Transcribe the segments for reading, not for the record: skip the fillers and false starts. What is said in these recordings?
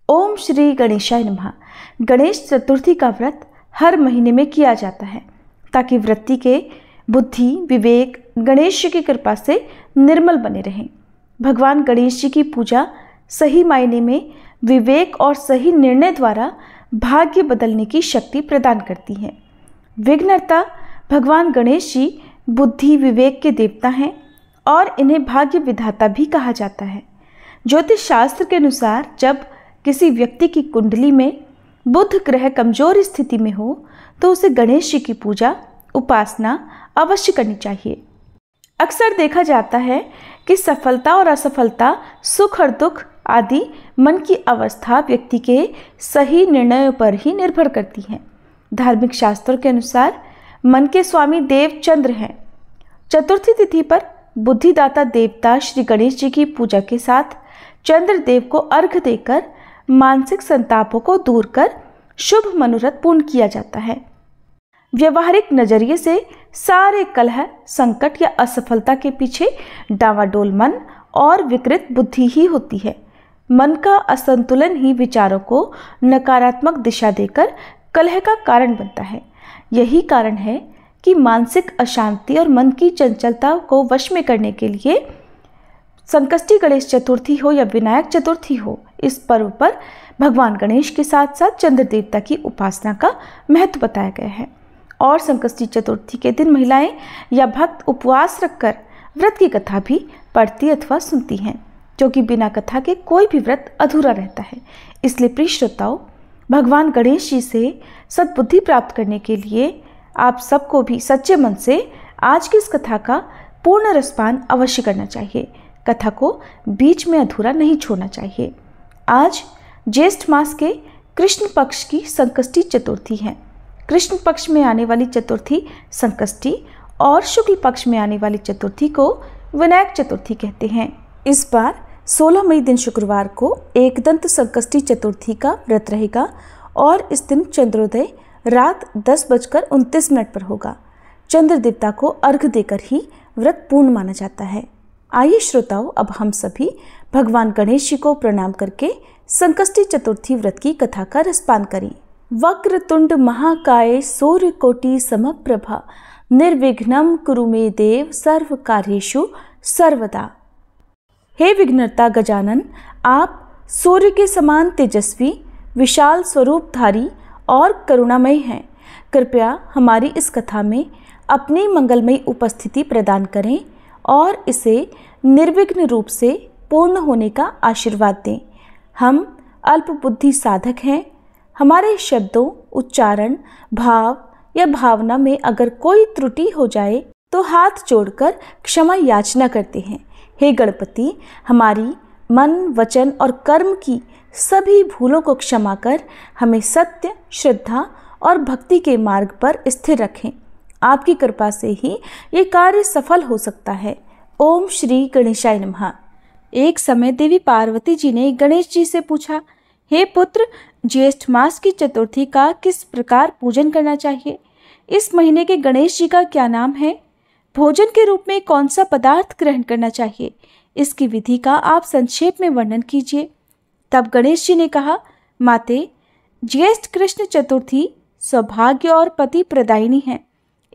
ओम श्री गणेशाय नमः। गणेश चतुर्थी का व्रत हर महीने में किया जाता है ताकि व्रती के बुद्धि विवेक गणेश जी की कृपा से निर्मल बने रहें। भगवान गणेश जी की पूजा सही मायने में विवेक और सही निर्णय द्वारा भाग्य बदलने की शक्ति प्रदान करती है। विघ्नहर्ता भगवान गणेश जी बुद्धि विवेक के देवता हैं और इन्हें भाग्य विधाता भी कहा जाता है। ज्योतिष शास्त्र के अनुसार जब किसी व्यक्ति की कुंडली में बुध ग्रह कमजोर स्थिति में हो तो उसे गणेश जी की पूजा उपासना अवश्य करनी चाहिए। अक्सर देखा जाता है कि सफलता और असफलता सुख और दुख आदि मन की अवस्था व्यक्ति के सही निर्णयों पर ही निर्भर करती है। धार्मिक शास्त्रों के अनुसार मन के स्वामी देव चंद्र हैं। चतुर्थी तिथि पर बुद्धिदाता देवता श्री गणेश जी की पूजा के साथ चंद्र देव को अर्घ्य देकर मानसिक संतापों को दूर कर शुभ मनोरथ पूर्ण किया जाता है। व्यवहारिक नजरिए से सारे कलह संकट या असफलता के पीछे डावाडोल मन और विकृत बुद्धि ही होती है। मन का असंतुलन ही विचारों को नकारात्मक दिशा देकर कलह का कारण बनता है। यही कारण है कि मानसिक अशांति और मन की चंचलता को वश में करने के लिए संकष्टी गणेश चतुर्थी हो या विनायक चतुर्थी हो, इस पर्व पर भगवान गणेश के साथ साथ चंद्र देवता की उपासना का महत्व बताया गया है। और संकष्टी चतुर्थी के दिन महिलाएं या भक्त उपवास रखकर व्रत की कथा भी पढ़ती अथवा सुनती हैं, क्योंकि बिना कथा के कोई भी व्रत अधूरा रहता है। इसलिए प्रिय श्रोताओं, भगवान गणेश जी से सद्बुद्धि प्राप्त करने के लिए आप सबको भी सच्चे मन से आज की इस कथा का पूर्ण रसपान अवश्य करना चाहिए। कथा को बीच में अधूरा नहीं छोड़ना चाहिए। आज ज्येष्ठ मास के कृष्ण पक्ष की संकष्टी चतुर्थी है। कृष्ण पक्ष में आने वाली चतुर्थी संकष्टी और शुक्ल पक्ष में आने वाली चतुर्थी को विनायक चतुर्थी कहते हैं। इस बार 16 मई दिन शुक्रवार को एकदंत संकष्टी चतुर्थी का व्रत रहेगा और इस दिन चंद्रोदय रात 10:29 पर होगा। चंद्र देवता को अर्घ्य देकर ही व्रत पूर्ण माना जाता है। आइए श्रोताओं, अब हम सभी भगवान गणेश जी को प्रणाम करके संकष्टी चतुर्थी व्रत की कथा का रसपान करें। वक्रतुंड महाकाय सूर्यकोटि समप्रभा निर्विघ्नं कुरु मे देव सर्व कार्येषु सर्वदा। हे विघ्नहर्ता गजानन, आप सूर्य के समान तेजस्वी विशाल स्वरूपधारी और करुणामय हैं। कृपया हमारी इस कथा में अपनी मंगलमयी उपस्थिति प्रदान करें और इसे निर्विघ्न रूप से पूर्ण होने का आशीर्वाद दें। हम अल्प बुद्धि साधक हैं। हमारे शब्दों उच्चारण भाव या भावना में अगर कोई त्रुटि हो जाए तो हाथ जोड़कर क्षमा याचना करते हैं। हे गणपति, हमारी मन वचन और कर्म की सभी भूलों को क्षमा कर हमें सत्य श्रद्धा और भक्ति के मार्ग पर स्थिर रखें। आपकी कृपा से ही ये कार्य सफल हो सकता है। ओम श्री गणेशाय नमः। एक समय देवी पार्वती जी ने गणेश जी से पूछा, हे पुत्र, ज्येष्ठ मास की चतुर्थी का किस प्रकार पूजन करना चाहिए? इस महीने के गणेश जी का क्या नाम है? भोजन के रूप में कौन सा पदार्थ ग्रहण करना चाहिए? इसकी विधि का आप संक्षेप में वर्णन कीजिए। तब गणेश जी ने कहा, माते, ज्येष्ठ कृष्ण चतुर्थी सौभाग्य और पति प्रदायिनी है।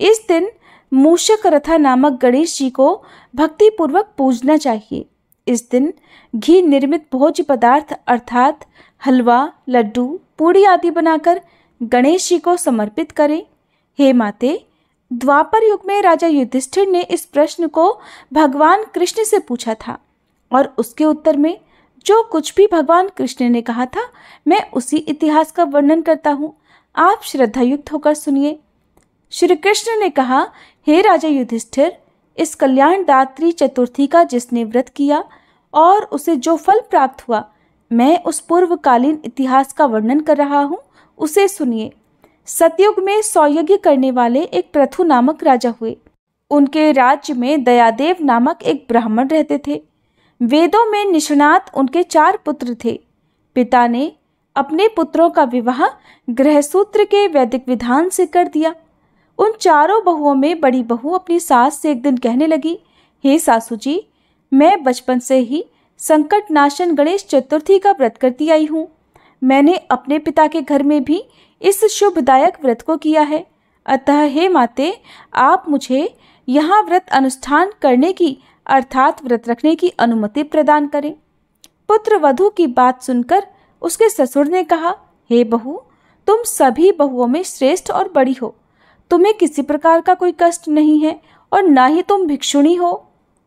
इस दिन मूषक रथा नामक गणेश जी को भक्ति पूर्वक पूजना चाहिए। इस दिन घी निर्मित भोज्य पदार्थ अर्थात हलवा लड्डू पूड़ी आदि बनाकर गणेश जी को समर्पित करें। हे माते, द्वापर युग में राजा युधिष्ठिर ने इस प्रश्न को भगवान कृष्ण से पूछा था और उसके उत्तर में जो कुछ भी भगवान कृष्ण ने कहा था मैं उसी इतिहास का वर्णन करता हूँ। आप श्रद्धायुक्त होकर सुनिए। श्री कृष्ण ने कहा, हे राजा युधिष्ठिर, इस कल्याणदात्री चतुर्थी का जिसने व्रत किया और उसे जो फल प्राप्त हुआ, मैं उस पूर्वकालीन इतिहास का वर्णन कर रहा हूँ, उसे सुनिए। सतयुग में सौयज्ञ करने वाले एक पृथु नामक राजा हुए। उनके राज्य में दयादेव नामक एक ब्राह्मण रहते थे। वेदों में निष्णात उनके 4 पुत्र थे। पिता ने अपने पुत्रों का विवाह गृहसूत्र के वैदिक विधान से कर दिया। उन 4 बहुओं में बड़ी बहू अपनी सास से एक दिन कहने लगी, हे सासू जी, मैं बचपन से ही संकट नाशन गणेश चतुर्थी का व्रत करती आई हूँ। मैंने अपने पिता के घर में भी इस शुभदायक व्रत को किया है। अतः हे माते, आप मुझे यहाँ व्रत अनुष्ठान करने की अर्थात व्रत रखने की अनुमति प्रदान करें। पुत्र वधू की बात सुनकर उसके ससुर ने कहा, हे बहू, तुम सभी बहुओं में श्रेष्ठ और बड़ी हो। तुम्हें किसी प्रकार का कोई कष्ट नहीं है और ना ही तुम भिक्षुणी हो।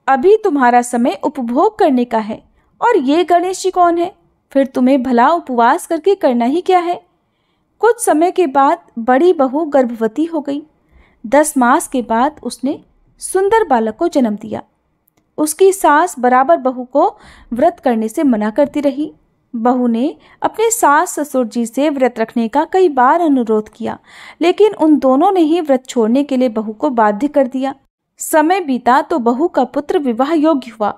अभी तुम्हारा समय उपभोग करने का है। और ये गणेश जी कौन है? फिर तुम्हें भला उपवास करके करना ही क्या है? कुछ समय के बाद बड़ी बहू गर्भवती हो गई। 10 मास के बाद उसने सुंदर बालक को जन्म दिया। उसकी सास बराबर बहू को व्रत करने से मना करती रही। बहू ने अपने सास ससुर जी से व्रत रखने का कई बार अनुरोध किया, लेकिन उन दोनों ने ही व्रत छोड़ने के लिए बहू को बाध्य कर दिया। समय बीता तो बहू का पुत्र विवाह योग्य हुआ,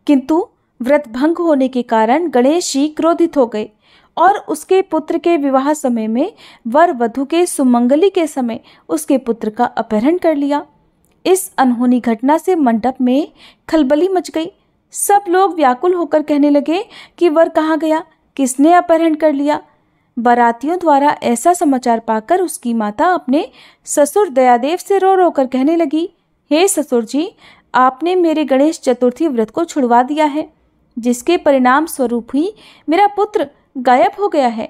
किंतु व्रत भंग होने के कारण गणेश जी क्रोधित हो गए और उसके पुत्र के विवाह समय में वर वधु के सुमंगली के समय उसके पुत्र का अपहरण कर लिया। इस अनहोनी घटना से मंडप में खलबली मच गई। सब लोग व्याकुल होकर कहने लगे कि वर कहाँ गया, किसने अपहरण कर लिया। बारातियों द्वारा ऐसा समाचार पाकर उसकी माता अपने ससुर दयादेव से रो रो कर कहने लगी, हे ससुर जी, आपने मेरे गणेश चतुर्थी व्रत को छुड़वा दिया है, जिसके परिणाम स्वरूप ही मेरा पुत्र गायब हो गया है।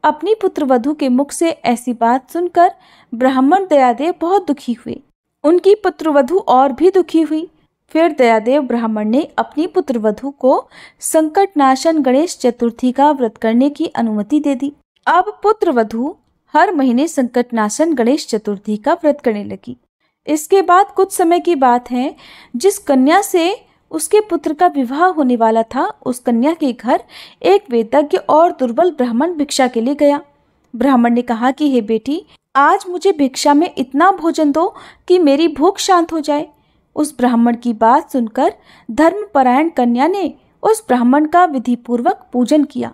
अपनी पुत्र वधू के मुख से ऐसी बात सुनकर ब्राह्मण दयादेव बहुत दुखी हुए। उनकी पुत्रवधू और भी दुखी हुई। फिर दयादेव ब्राह्मण ने अपनी पुत्रवधू को संकटनाशन गणेश चतुर्थी का व्रत करने की अनुमति दे दी। अब पुत्रवधू हर महीने संकटनाशन गणेश चतुर्थी का व्रत करने लगी। इसके बाद कुछ समय की बात है, जिस कन्या से उसके पुत्र का विवाह होने वाला था, उस कन्या के घर एक वेदज्ञ और दुर्बल ब्राह्मण भिक्षा के लिए गया। ब्राह्मण ने कहा कि हे बेटी, आज मुझे भिक्षा में इतना भोजन दो कि मेरी भूख शांत हो जाए। उस ब्राह्मण की बात सुनकर धर्मपरायण कन्या ने उस ब्राह्मण का विधि पूर्वक पूजन किया।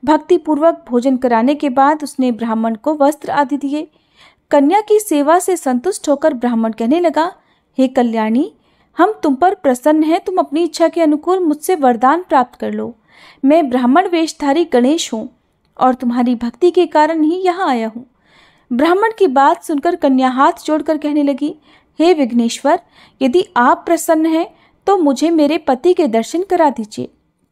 भक्ति पूर्वक भोजन कराने के बाद उसने ब्राह्मण को वस्त्र आदि दिए। कन्या की सेवा से संतुष्ट होकर ब्राह्मण कहने लगा, हे कल्याणी, हम तुम पर प्रसन्न हैं। तुम अपनी इच्छा के अनुकूल मुझसे वरदान प्राप्त कर लो। मैं ब्राह्मण वेशधारी गणेश हूँ और तुम्हारी भक्ति के कारण ही यहाँ आया हूँ। ब्राह्मण की बात सुनकर कन्या हाथ जोड़कर कहने लगी, हे विघ्नेश्वर, यदि आप प्रसन्न हैं तो मुझे मेरे पति के दर्शन करा दीजिए।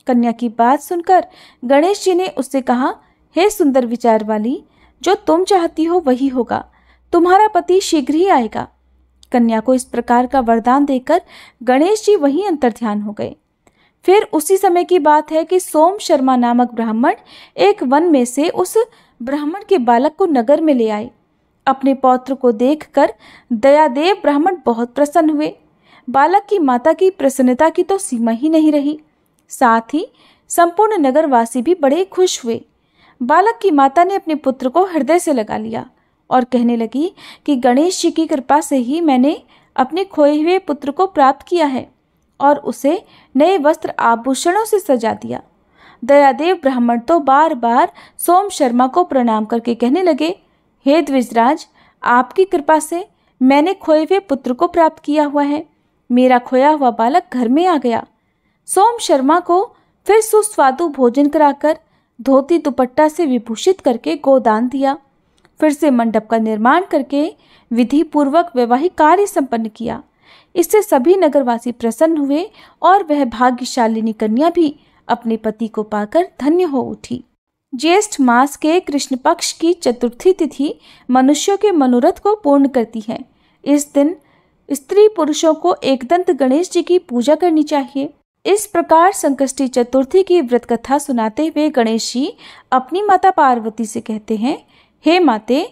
कन्या की बात सुनकर गणेश जी ने उससे कहा, हे सुंदर विचार वाली, जो तुम चाहती हो वही होगा। तुम्हारा पति शीघ्र ही आएगा। कन्या को इस प्रकार का वरदान देकर गणेश जी वहीं अंतर्ध्यान हो गए। फिर उसी समय की बात है कि सोम शर्मा नामक ब्राह्मण एक वन में से उस ब्राह्मण के बालक को नगर में ले आए। अपने पौत्र को देखकर दयादेव ब्राह्मण बहुत प्रसन्न हुए। बालक की माता की प्रसन्नता की तो सीमा ही नहीं रही। साथ ही संपूर्ण नगरवासी भी बड़े खुश हुए। बालक की माता ने अपने पुत्र को हृदय से लगा लिया और कहने लगी कि गणेश जी की कृपा से ही मैंने अपने खोए हुए पुत्र को प्राप्त किया है और उसे नए वस्त्र आभूषणों से सजा दिया। दयादेव ब्राह्मण तो बार बार सोम शर्मा को प्रणाम करके कहने लगे, हे द्विजराज, आपकी कृपा से मैंने खोए हुए पुत्र को प्राप्त किया हुआ है। मेरा खोया हुआ बालक घर में आ गया। सोम शर्मा को फिर सुस्वादु भोजन कराकर धोती दुपट्टा से विभूषित करके गोदान दिया। फिर से मंडप का निर्माण करके विधि पूर्वक वैवाहिक कार्य संपन्न किया। इससे सभी नगरवासी प्रसन्न हुए और वह भाग्यशालिनी कन्या भी अपने पति को पाकर धन्य हो उठी। ज्येष्ठ मास के कृष्ण पक्ष की चतुर्थी तिथि मनुष्यों के मनोरथ को पूर्ण करती है। इस दिन स्त्री पुरुषों को एकदंत गणेश जी की पूजा करनी चाहिए। इस प्रकार संकष्टी चतुर्थी की व्रत कथा सुनाते हुए गणेश जी अपनी माता पार्वती से कहते हैं, हे माते,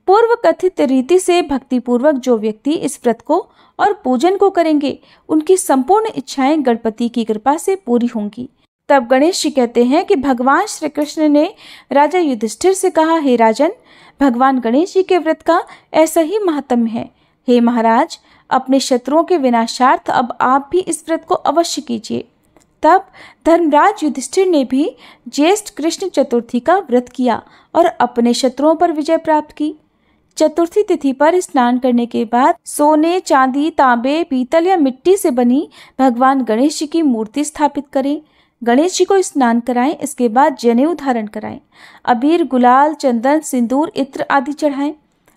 पूर्व कथित रीति से भक्ति पूर्वक जो व्यक्ति इस व्रत को और पूजन को करेंगे, उनकी संपूर्ण इच्छाएं गणपति की कृपा से पूरी होंगी। तब गणेश जी कहते हैं कि भगवान श्री कृष्ण ने राजा युधिष्ठिर से कहा, हे राजन, भगवान गणेश जी के व्रत का ऐसा ही महात्म्य है। हे महाराज, अपने शत्रुओं के विनाशार्थ अब आप भी इस व्रत को अवश्य कीजिए। तब धर्मराज युधिष्ठिर ने भी ज्येष्ठ कृष्ण चतुर्थी का व्रत किया और अपने शत्रुओं पर विजय प्राप्त की। चतुर्थी तिथि पर स्नान करने के बाद सोने, चांदी, तांबे, पीतल या मिट्टी से बनी भगवान गणेश जी की मूर्ति स्थापित करें। गणेश जी को स्नान कराएं, इसके बाद जनेऊ धारण कराएं, अबीर गुलाल चंदन सिंदूर इत्र आदि चढ़ाएं,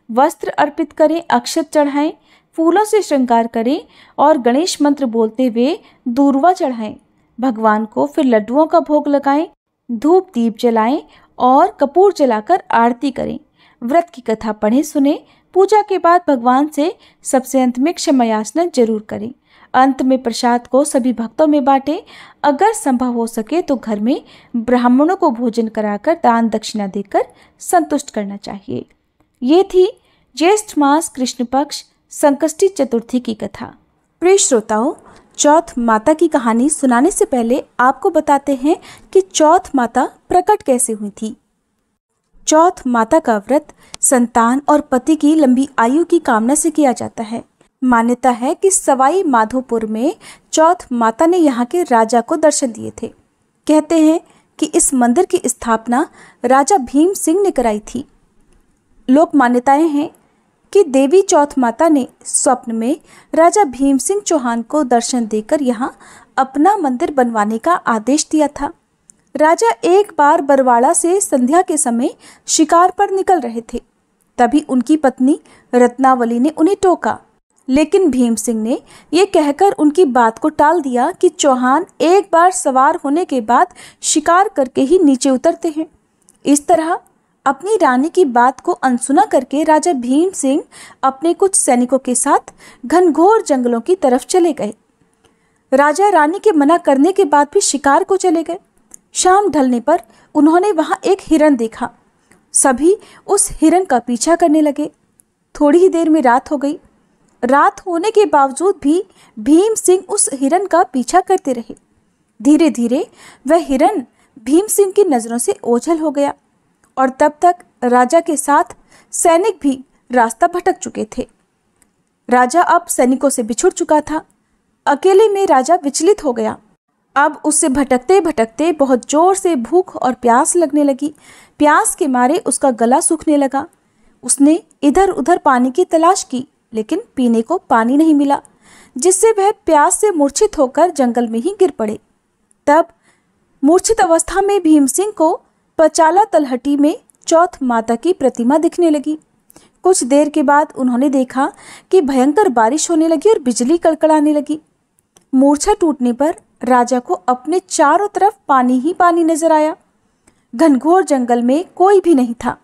वस्त्र अर्पित करें, अक्षत चढ़ाएं, फूलों से श्रृंगार करें और गणेश मंत्र बोलते हुए दूर्वा चढ़ाएं। भगवान को फिर लड्डुओं का भोग लगाएं, धूप दीप जलाएं और कपूर जलाकर आरती करें। व्रत की कथा पढ़ें सुने। पूजा के बाद भगवान से सबसे अंत में क्षमा याचना जरूर करें। अंत में प्रसाद को सभी भक्तों में बांटें। अगर संभव हो सके तो घर में ब्राह्मणों को भोजन कराकर दान दक्षिणा देकर संतुष्ट करना चाहिए। ये थी ज्येष्ठ मास कृष्ण पक्ष संकष्टी चतुर्थी की कथा। प्रिय श्रोताओं, चौथ माता की कहानी सुनाने से पहले आपको बताते हैं कि चौथ माता प्रकट कैसे हुई थी। चौथ माता का व्रत संतान और पति की लंबी आयु की कामना से किया जाता है। मान्यता है कि सवाई माधोपुर में चौथ माता ने यहाँ के राजा को दर्शन दिए थे। कहते हैं कि इस मंदिर की स्थापना राजा भीम सिंह ने कराई थी। लोक मान्यताएं हैं कि देवी चौथ माता ने स्वप्न में राजा भीम सिंह चौहान को दर्शन देकर यहाँ अपना मंदिर बनवाने का आदेश दिया था। राजा एक बार बरवाड़ा से संध्या के समय शिकार पर निकल रहे थे। तभी उनकी पत्नी रत्नावली ने उन्हें टोका, लेकिन भीम सिंह ने यह कहकर उनकी बात को टाल दिया कि चौहान एक बार सवार होने के बाद शिकार करके ही नीचे उतरते हैं। इस तरह अपनी रानी की बात को अनसुना करके राजा भीम सिंह अपने कुछ सैनिकों के साथ घनघोर जंगलों की तरफ चले गए। राजा रानी के मना करने के बाद भी शिकार को चले गए। शाम ढलने पर उन्होंने वहां एक हिरण देखा। सभी उस हिरण का पीछा करने लगे। थोड़ी ही देर में रात हो गई। रात होने के बावजूद भी भीम सिंह उस हिरण का पीछा करते रहे। धीरे धीरे वह हिरण भीम सिंह की नजरों से ओझल हो गया और तब तक राजा के साथ सैनिक भी रास्ता भटक चुके थे। राजा अब सैनिकों से बिछुड़ चुका था। अकेले में राजा विचलित हो गया। अब उससे भटकते भटकते बहुत जोर से भूख और प्यास लगने लगी। प्यास के मारे उसका गला सूखने लगा। उसने इधर उधर पानी की तलाश की, लेकिन पीने को पानी नहीं मिला, जिससे वह प्यास से मूर्छित होकर जंगल में ही गिर पड़े। तब मूर्छित अवस्था में भीम सिंह को पचाला तलहटी में चौथ माता की प्रतिमा दिखने लगी। कुछ देर के बाद उन्होंने देखा कि भयंकर बारिश होने लगी और बिजली कड़कड़ाने लगी। मूर्छा टूटने पर राजा को अपने चारों तरफ पानी ही पानी नजर आया। घनघोर जंगल में कोई भी नहीं था।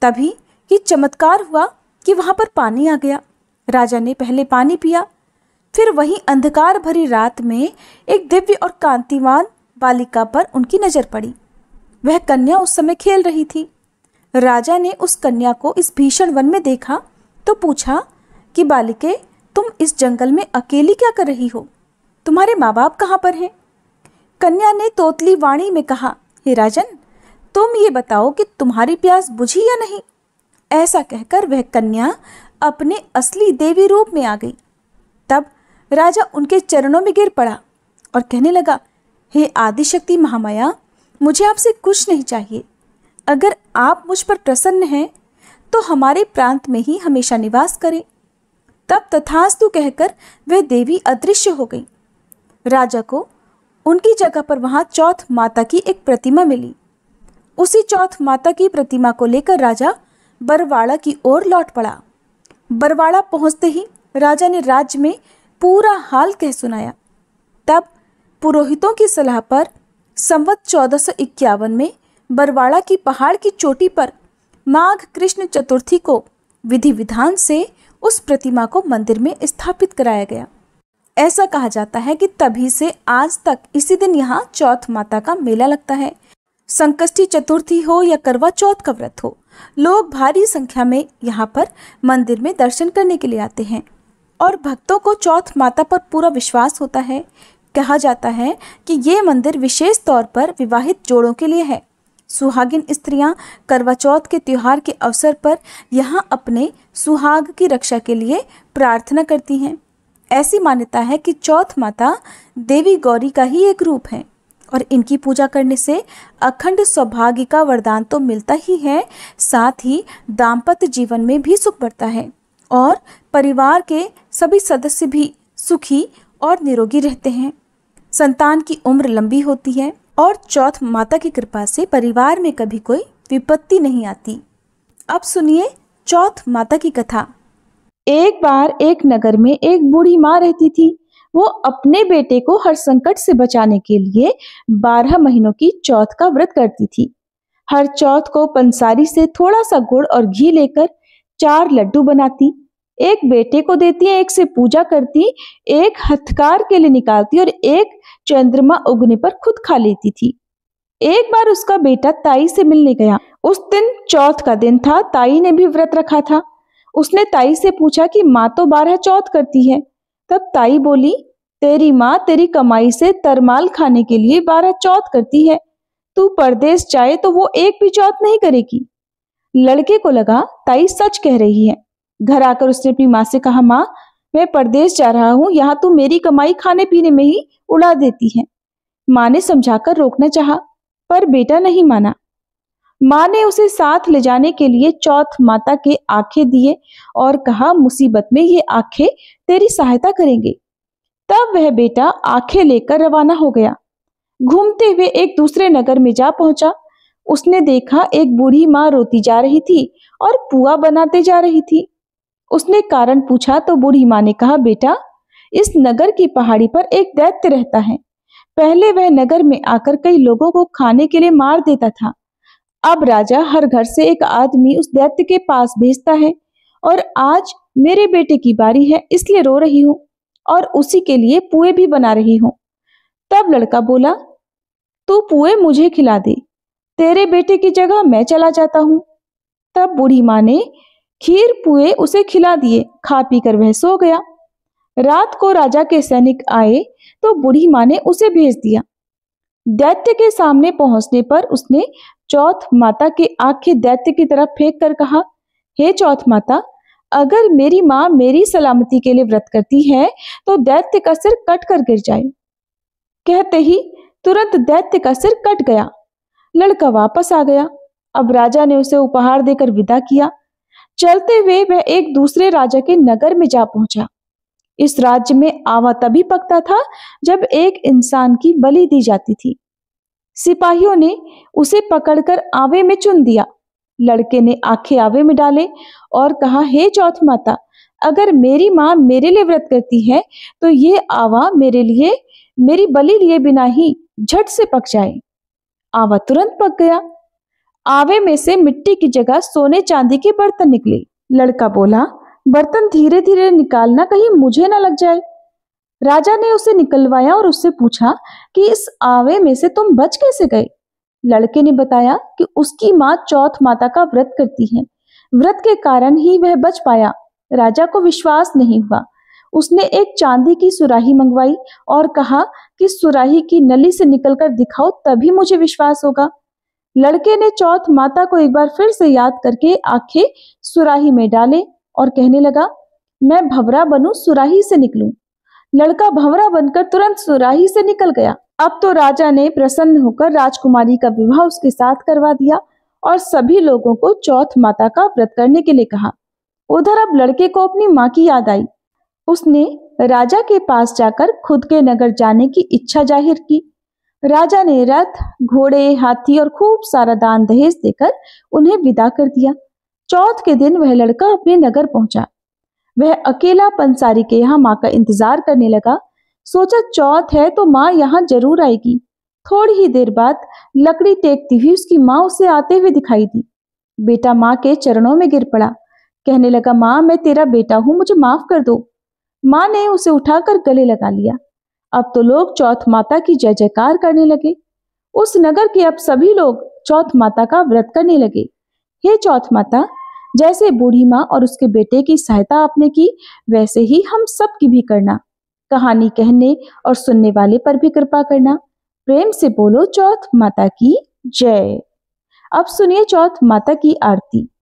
तभी ये चमत्कार हुआ कि वहां पर पानी आ गया। राजा ने पहले पानी पिया, फिर वहीं अंधकार भरी रात में एक दिव्य और कांतिवान बालिका पर उनकी नजर पड़ी। वह कन्या उस समय खेल रही थी। राजा ने उस कन्या को इस भीषण वन में देखा तो पूछा कि बालिके, तुम इस जंगल में अकेली क्या कर रही हो? तुम्हारे माँ बाप कहाँ पर हैं? कन्या ने तोतली वाणी में कहा, हे राजन, तुम ये बताओ कि तुम्हारी प्यास बुझी या नहीं। ऐसा कहकर वह कन्या अपने असली देवी रूप में आ गई। तब राजा उनके चरणों में गिर पड़ा और कहने लगा, हे आदिशक्ति महामाया, मुझे आपसे कुछ नहीं चाहिए। अगर आप मुझ पर प्रसन्न हैं तो हमारे प्रांत में ही हमेशा निवास करें। तब तथास्तु कहकर वह देवी अदृश्य हो गई। राजा को उनकी जगह पर वहां चौथ माता की एक प्रतिमा मिली। उसी चौथ माता की प्रतिमा को लेकर राजा बरवाड़ा की ओर लौट पड़ा। बरवाड़ा पहुंचते ही राजा ने राज्य में पूरा हाल कह सुनाया। तब पुरोहितों की सलाह पर संवत 1451 में बरवाड़ा की पहाड़ की चोटी पर माघ कृष्ण चतुर्थी को विधि विधान से उस प्रतिमा को मंदिर में स्थापित कराया गया। ऐसा कहा जाता है कि तभी से आज तक इसी दिन यहाँ चौथ माता का मेला लगता है। संकष्टी चतुर्थी हो या करवा चौथ का व्रत हो, लोग भारी संख्या में यहाँ पर मंदिर में दर्शन करने के लिए आते हैं और भक्तों को चौथ माता पर पूरा विश्वास होता है। कहा जाता है कि ये मंदिर विशेष तौर पर विवाहित जोड़ों के लिए है। सुहागिन स्त्रियां करवा चौथ के त्योहार के अवसर पर यहाँ अपने सुहाग की रक्षा के लिए प्रार्थना करती हैं। ऐसी मान्यता है कि चौथ माता देवी गौरी का ही एक रूप है और इनकी पूजा करने से अखंड सौभाग्य का वरदान तो मिलता ही है, साथ ही दाम्पत्य जीवन में भी सुख बढ़ता है और परिवार के सभी सदस्य भी सुखी और निरोगी रहते हैं। संतान की उम्र लंबी होती है और चौथ माता की कृपा से परिवार में कभी कोई विपत्ति नहीं आती। अब सुनिए चौथ माता की कथा। एक बार एक नगर में एक बूढ़ी माँ रहती थी। वो अपने बेटे को हर संकट से बचाने के लिए 12 महीनों की चौथ का व्रत करती थी। हर चौथ को पंसारी से थोड़ा सा गुड़ और घी लेकर 4 लड्डू बनाती, एक बेटे को देती, एक से पूजा करती, एक हथकार के लिए निकालती और एक चंद्रमा उगने पर खुद खा लेती थी। एक बार उसका बेटा ताई से मिलने गया। उस दिन चौथ का दिन था। ताई ने भी व्रत रखा था। उसने ताई से पूछा कि माँ तो 12 चौथ करती है। तब ताई बोली, तेरी माँ तेरी कमाई से तरमाल खाने के लिए 12 चौथ करती है। तू परदेश जाए तो वो एक भी चौथ नहीं करेगी। लड़के को लगा ताई सच कह रही है। घर आकर उसने अपनी माँ से कहा, माँ मैं परदेश जा रहा हूँ, यहाँ तू मेरी कमाई खाने पीने में ही उड़ा देती है। माँ ने समझाकर रोकना चाहा पर बेटा नहीं माना। माँ ने उसे साथ ले जाने के लिए चौथ माता के आंखें दिए और कहा, मुसीबत में ये आंखें तेरी सहायता करेंगे। तब वह बेटा आंखें लेकर रवाना हो गया। घूमते हुए एक दूसरे नगर में जा पहुंचा। उसने देखा एक बूढ़ी माँ रोती जा रही थी और पुआ बनाते जा रही थी। उसने कारण पूछा तो बूढ़ी माँ ने कहा, बेटा इस नगर की पहाड़ी पर एक दैत्य रहता है। पहले वह नगर में आकर कई लोगों को खाने के लिए मार देता था। अब राजा हर घर से एक आदमी उस दैत्य के पास भेजता है और आज मेरे बेटे की बारी है, इसलिए रो रही हूँ और उसी के लिए पुए भी बना रही हूँ। तब लड़का बोला, तू पुए मुझे खिला दे, तेरे बेटे की जगह मैं चला जाता हूँ। तब बूढ़ी माँ ने खीर पुए उसे खिला दिए। खा पी कर वह सो गया। रात को राजा के सैनिक आए तो बूढ़ी माँ ने उसे भेज दिया। दैत्य के सामने पहुंचने पर उसने चौथ माता की आंखें दैत्य की तरफ फेंक कर कहा, हे चौथ माता, अगर मेरी माँ मेरी सलामती के लिए व्रत करती है तो दैत्य का सिर कट कर गिर जाए। कहते ही तुरंत दैत्य का सिर कट गया। लड़का वापस आ गया। अब राजा ने उसे उपहार देकर विदा किया। चलते हुए वह एक दूसरे राजा के नगर में जा पहुंचा। इस राज्य में आवा तभी पकता था जब एक इंसान की बलि दी जाती थी। सिपाहियों ने उसे पकड़कर आवे में चुन दिया। लड़के ने आंखें आवे में डाले और कहा, हे चौथ माता, अगर मेरी माँ मेरे लिए व्रत करती है तो ये आवा मेरे लिए मेरी बलि लिए बिना ही झट से पक जाए। आवा तुरंत पक गया। आवे में से मिट्टी की जगह सोने चांदी के बर्तन निकले। लड़का बोला, बर्तन धीरे धीरे निकालना, कहीं मुझे ना लग जाए। राजा ने उसे निकलवाया और उससे पूछा कि इस आवे में से तुम बच कैसे गए। लड़के ने बताया कि उसकी माँ चौथ माता का व्रत करती है, व्रत के कारण ही वह बच पाया। राजा को विश्वास नहीं हुआ। उसने एक चांदी की सुराही मंगवाई और कहा कि सुराही की नली से निकलकर दिखाओ, तभी मुझे विश्वास होगा। लड़के ने चौथ माता को एक बार फिर से याद करके आंखें सुराही में डाले और कहने लगा, मैं भंवरा बनूं, सुराही से निकलूं। लड़का भंवरा बनकर तुरंत सुराही से निकल गया। अब तो राजा ने प्रसन्न होकर राजकुमारी का विवाह उसके साथ करवा दिया और सभी लोगों को चौथ माता का व्रत करने के लिए कहा। उधर अब लड़के को अपनी माँ की याद आई। उसने राजा के पास जाकर खुद के नगर जाने की इच्छा जाहिर की। राजा ने रथ, घोड़े, हाथी और खूब सारा दान दहेज देकर उन्हें विदा कर दिया। चौथ के दिन वह लड़का अपने नगर पहुंचा। वह अकेला पंसारी के यहाँ माँ का इंतजार करने लगा। सोचा चौथ है तो माँ यहाँ जरूर आएगी। थोड़ी ही देर बाद लकड़ी टेकती हुई उसकी माँ उसे आते हुए दिखाई दी। बेटा माँ के चरणों में गिर पड़ा। कहने लगा, माँ मैं तेरा बेटा हूँ, मुझे माफ कर दो। माँ ने उसे उठाकर गले लगा लिया। अब तो लोग चौथ माता की जय जयकार करने लगे। उस नगर के अब सभी लोग चौथ माता का व्रत करने लगे। हे चौथ माता, जैसे बूढ़ी माँ और उसके बेटे की सहायता आपने की, वैसे ही हम सब की भी करना। कहानी कहने और सुनने वाले पर भी कृपा करना। प्रेम से बोलो चौथ माता की जय। अब सुनिए चौथ माता की आरती।